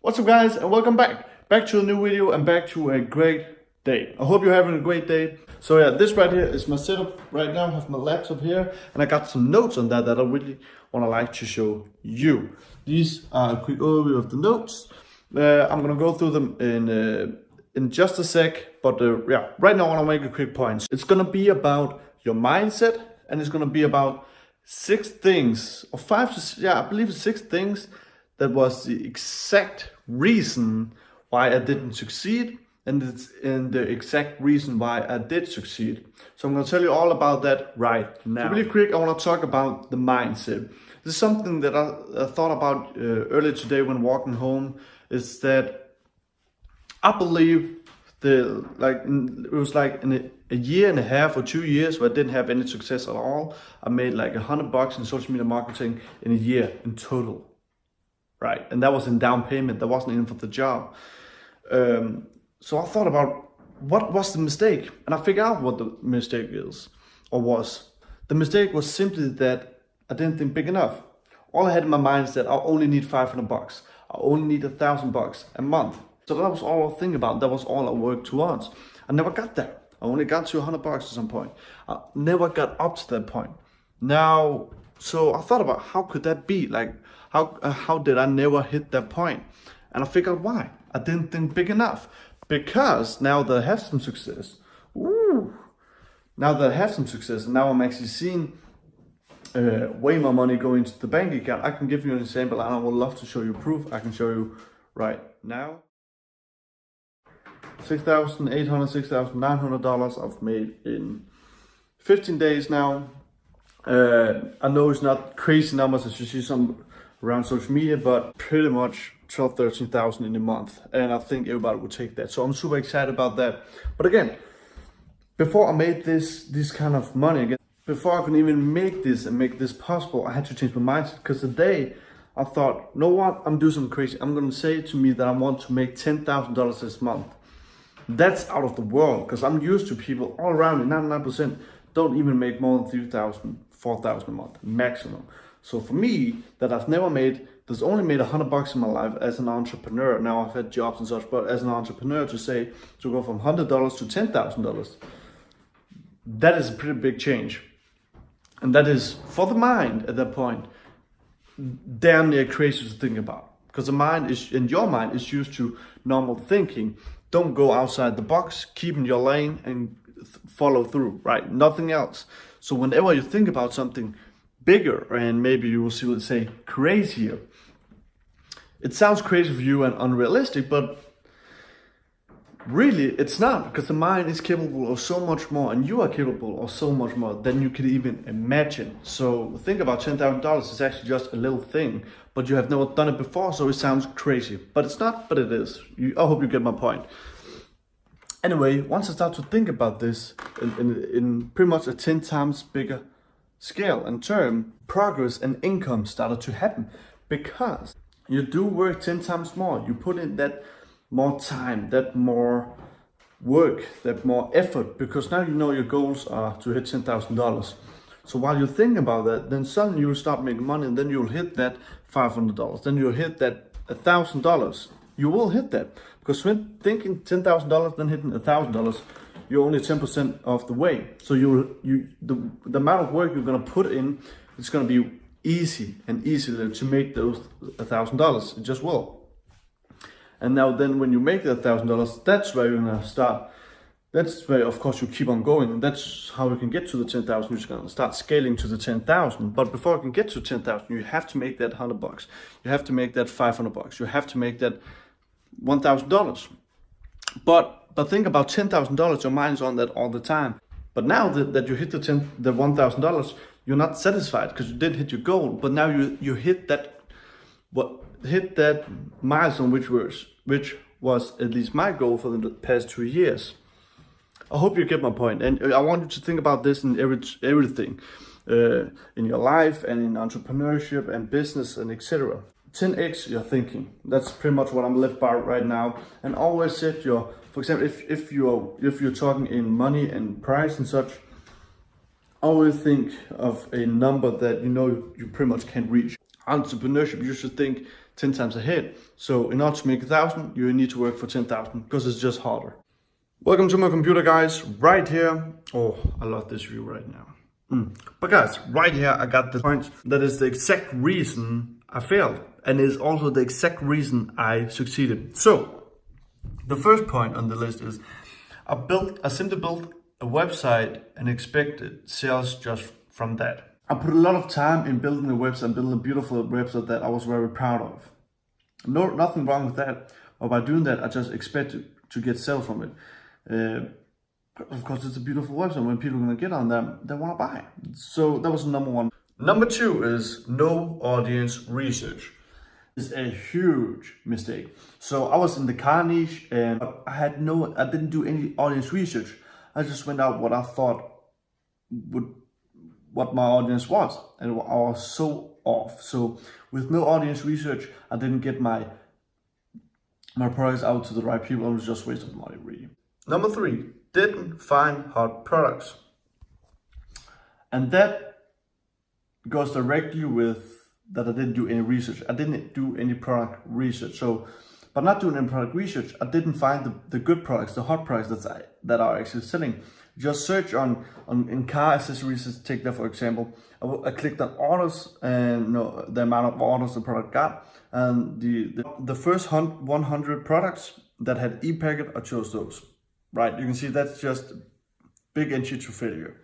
What's up guys, and welcome back to a new video and back to a great day. I hope you're having a great day. So yeah, this right here is my setup right now. I have my laptop here and I got some notes on that I really want to show you. These are a quick overview of the notes. I'm gonna go through them in just a sec, but yeah, right now I want to make a quick point. It's gonna be about your mindset, and it's gonna be about 6 things or 5 to, yeah, I believe it's 6 things that was the exact reason why I didn't succeed, and it's in the exact reason why I did succeed. So I'm going to tell you all about that right now. So really quick, I want to talk about the mindset. This is something that I thought about earlier today when walking home, is that I believe it was like in a year and a half or 2 years where I didn't have any success at all. I made like $100 in social media marketing in a year in total. Right, and that was in down payment. That wasn't even for the job. So I thought about what was the mistake, and I figured out what the mistake is or was. The mistake was simply that I didn't think big enough. All I had in my mind is that I only need $500. I only need $1,000 a month. So that was all I think about. That was all I worked towards. I never got there. I only got to $100 at some point. I never got up to that point. Now, so I thought about how could that be? Like, how did I never hit that point? And I figured why. I didn't think big enough. Because now that I have some success, and now I'm actually seeing way more money going to the bank account. I can give you an example, and I would love to show you proof. I can show you right now. $6,800, $6,900 I've made in 15 days now. I know it's not crazy numbers as you see some around social media, but pretty much 12,000-13,000 in a month, and I think everybody would take that. So I'm super excited about that. But again, before I made this kind of money, again, before I could even make this and make this possible, I had to change my mindset. Because today I thought, you know what, I'm doing something crazy. I'm gonna say to me that I want to make $10,000 this month. That's out of the world, because I'm used to people all around me, 99% don't even make more than 3,000, 4,000 a month maximum. So for me, that I've never made, there's only made $100 in my life as an entrepreneur. Now I've had jobs and such, but as an entrepreneur to go from $100 to $10,000, that is a pretty big change. And that is, for the mind at that point, damn near crazy to think about. Because the mind is, and your mind is used to normal thinking. Don't go outside the box, keep in your lane and follow through, right? Nothing else. So whenever you think about something bigger, and maybe you will say crazier, it sounds crazy for you and unrealistic, but really it's not, because the mind is capable of so much more, and you are capable of so much more than you could even imagine. So think about $10,000. It's actually just a little thing, but you have never done it before, so it sounds crazy, but it's not, but it is. I hope you get my point. Anyway, once I start to think about this in pretty much a 10 times bigger scale and term, progress and income started to happen, because you do work 10 times more. You put in that more time, that more work, that more effort, because now you know your goals are to hit $10,000. So while you think about that, then suddenly you'll start making money, and then you'll hit that $500, then you'll hit that $1,000. You will hit that, because when thinking $10,000 then hitting $1,000, you're only 10% of the way. So the amount of work you're gonna put in, it's gonna be easy and easier to make those $1,000. It just will. And now then when you make that $1,000, that's where you're gonna start. That's where, of course, you keep on going, and that's how you can get to the 10,000. You're just gonna start scaling to the 10,000. But before you can get to 10,000, you have to make that $100. You have to make that $500. You have to make that $1,000. But think about $10,000. Your mind's on that all the time. But now that you hit the $1,000, you're not satisfied because you did hit your goal. But now you hit that milestone, which was at least my goal for the past 2 years. I hope you get my point, and I want you to think about this in everything, in your life and in entrepreneurship and business and etc. 10x your thinking. That's pretty much what I'm led by right now. And always set your, for example, if you're talking in money and price and such, always think of a number that you know you pretty much can reach. Entrepreneurship, you should think 10 times ahead. So in order to make 1,000, you need to work for 10,000 because it's just harder. Welcome to my computer, guys. Right here. Oh, I love this view right now. But guys, right here I got the point that is the exact reason I failed, and is also the exact reason I succeeded. So the first point on the list is I simply built a website and expected sales just from that. I put a lot of time in building a website, building a beautiful website that I was very proud of. Nothing wrong with that. But by doing that, I just expected to get sales from it. Of course, it's a beautiful website. When people are going to get on them, they want to buy. So that was number one. Number two is no audience research. It's a huge mistake. So I was in the car niche and I didn't do any audience research. I just went out what I thought what my audience was, and I was so off. So with no audience research, I didn't get my products out to the right people. I was just wasting money, really. Number three, didn't find hot products. And that goes directly with that I didn't do any research. I didn't do any product research. So by not doing any product research, I didn't find the good products, the hot products that are actually selling. Just search in car accessories, take that for example. I clicked on orders and the amount of orders the product got. And the first 100 products that had e-packet, I chose those. Right, you can see that's just big entry to failure.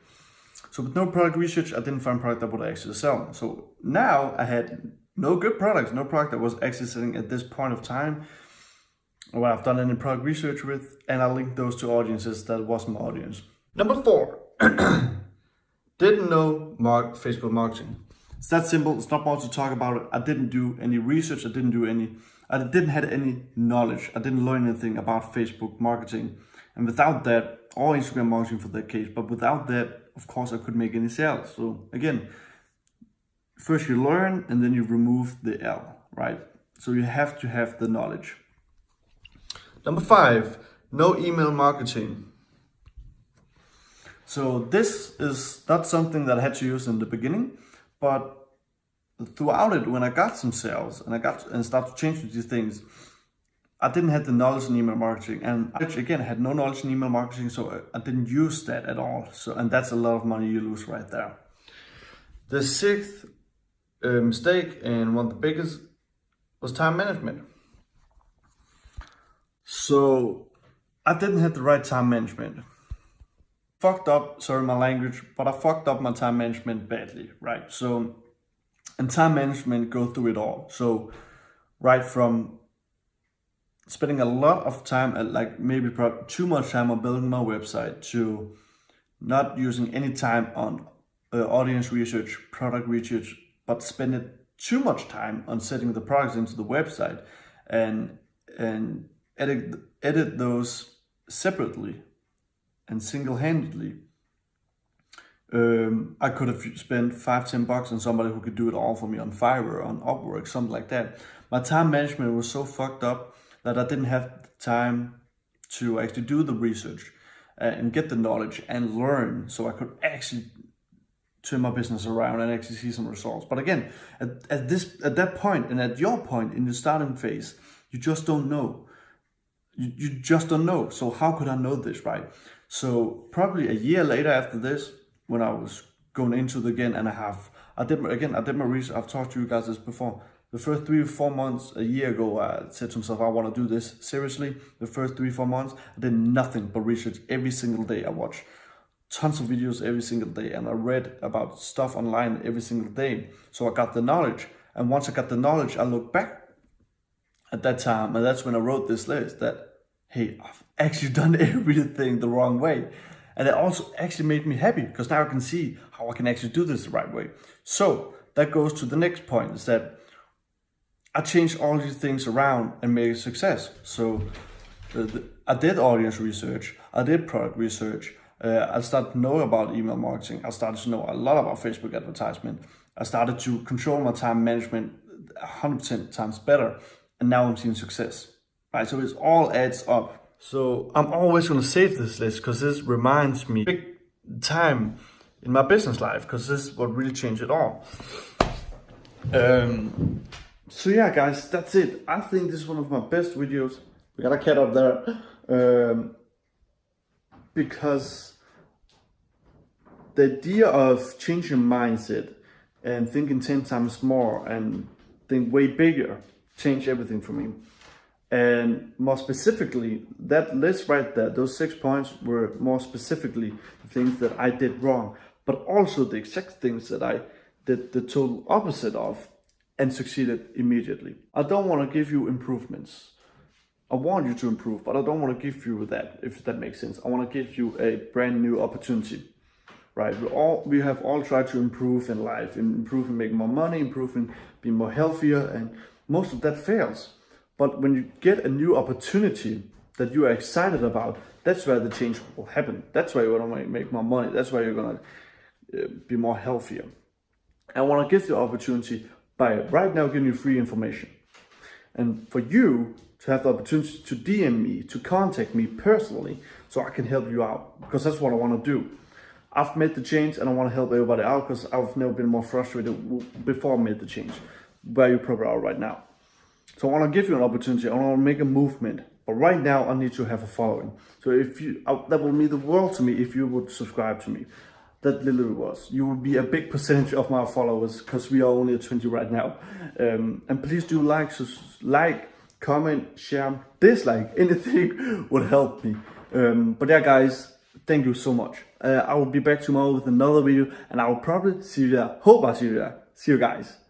So with no product research, I didn't find product that would actually sell. So now I had no good products, no product that was actually selling at this point of time, or I've done any product research with, and I linked those to audiences that wasn't my audience. Number four, didn't know Facebook marketing. It's that simple, it's not more to talk about it. I didn't do any research, I didn't have any knowledge. I didn't learn anything about Facebook marketing. And without that, or Instagram marketing for that case, but without that, of course, I couldn't make any sales. So again, first you learn and then you remove the L, right? So you have to have the knowledge. Number five, no email marketing. So this is not something that I had to use in the beginning, but throughout it, when I got some sales and started to change these things, I didn't have the knowledge in email marketing, and I again had no knowledge in email marketing, so I didn't use that at all. So, and that's a lot of money you lose right there. The sixth mistake, and one of the biggest, was time management. So I didn't have the right time management. Fucked up, sorry my language, but I fucked up my time management badly, right? So, and time management goes through it all. So right from spending a lot of time, like maybe too much time on building my website, to not using any time on audience research, product research, but spending too much time on setting the products into the website and edit those separately and single-handedly. I could have spent $5-10 on somebody who could do it all for me on Fiverr, on Upwork, something like that. My time management was so fucked up that I didn't have the time to actually do the research and get the knowledge and learn, so I could actually turn my business around and actually see some results. But again, at that point and at your point in the starting phase, you just don't know. You just don't know. So how could I know this, right? So probably a year later after this, when I was going into it again, and I did my research. I've talked to you guys this before. The first 3 or 4 months, a year ago, I said to myself, I want to do this seriously. The first 3 or 4 months, I did nothing but research every single day. I watched tons of videos every single day, and I read about stuff online every single day. So I got the knowledge. And once I got the knowledge, I looked back at that time, and that's when I wrote this list that, hey, I've actually done everything the wrong way. And it also actually made me happy, because now I can see how I can actually do this the right way. So that goes to the next point, is that I changed all these things around and made a success. So I did audience research, I did product research, I started to know about email marketing, I started to know a lot about Facebook advertisement, I started to control my time management 100% times better, and now I'm seeing success. Right, so it all adds up. So I'm always going to save this list, because this reminds me big time in my business life, because this is what really changed it all. So yeah, guys, that's it. I think this is one of my best videos. We got a cat up there. Because the idea of changing mindset and thinking 10 times more and think way bigger changed everything for me. And more specifically, that list right there, those 6 points were more specifically the things that I did wrong, but also the exact things that I did the total opposite of and succeeded immediately. I don't want to give you improvements. I want you to improve, but I don't want to give you that, if that makes sense. I want to give you a brand new opportunity, right? We have all tried to improve in life, improve and make more money, improve and be more healthier, and most of that fails. But when you get a new opportunity that you are excited about, that's where the change will happen. That's why you're gonna make more money. That's why you're gonna be more healthier. I want to give you the opportunity by right now giving you free information, and for you to have the opportunity to DM me, to contact me personally, so I can help you out, because that's what I want to do. I've made the change and I want to help everybody out, because I've never been more frustrated before I made the change, where you probably are right now. So I want to give you an opportunity, I want to make a movement, but right now I need to have a following. So that will mean the world to me if you would subscribe to me. That literally was. You will be a big percentage of my followers, because we are only at 20 right now. And please do like, comment, share, dislike, anything would help me. But yeah, guys, thank you so much. I will be back tomorrow with another video, and I will probably see you there. Hope I see you there. See you guys.